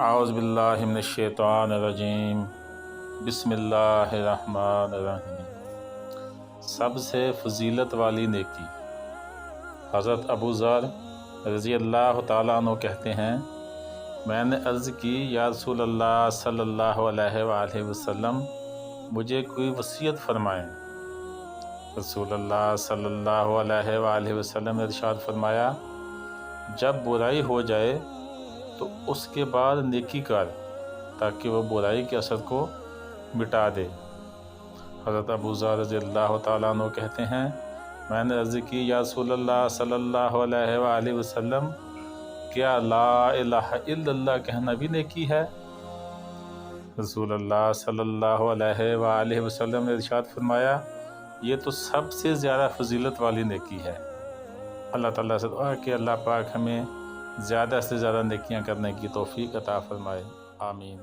اعوذ باللہ من الشیطان الرجیم بسم اللہ الرحمن الرحیم۔ سب سے فضیلت والی نیکی۔ حضرت ابو ذر رضی اللہ تعالیٰ عنہ کہتے ہیں، میں نے عرض کی یا رسول اللہ صلی اللہ علیہ وآلہ وسلم مجھے کوئی وصیت فرمائیں۔ رسول اللہ صلی اللہ علیہ وآلہ وسلم نے ارشاد فرمایا، جب برائی ہو جائے تو اس کے بعد نیکی کر تاکہ وہ برائی کے اثر کو مٹا دے۔ حضرت ابو ذر رضی اللہ تعالیٰ عنہ کہتے ہیں، میں نے عرض کی یا رسول اللہ صلی اللہ علیہ وآلہ وسلم کیا لا الہ الا اللہ کہنا بھی نیکی ہے؟ رسول اللہ صلی اللہ علیہ وآلہ وسلم نے ارشاد فرمایا، یہ تو سب سے زیادہ فضیلت والی نیکی ہے۔ اللہ تعالیٰ سے دعا کہ اللہ پاک ہمیں زیادہ سے زیادہ نیکیاں کرنے کی توفیق عطا فرمائے، آمین۔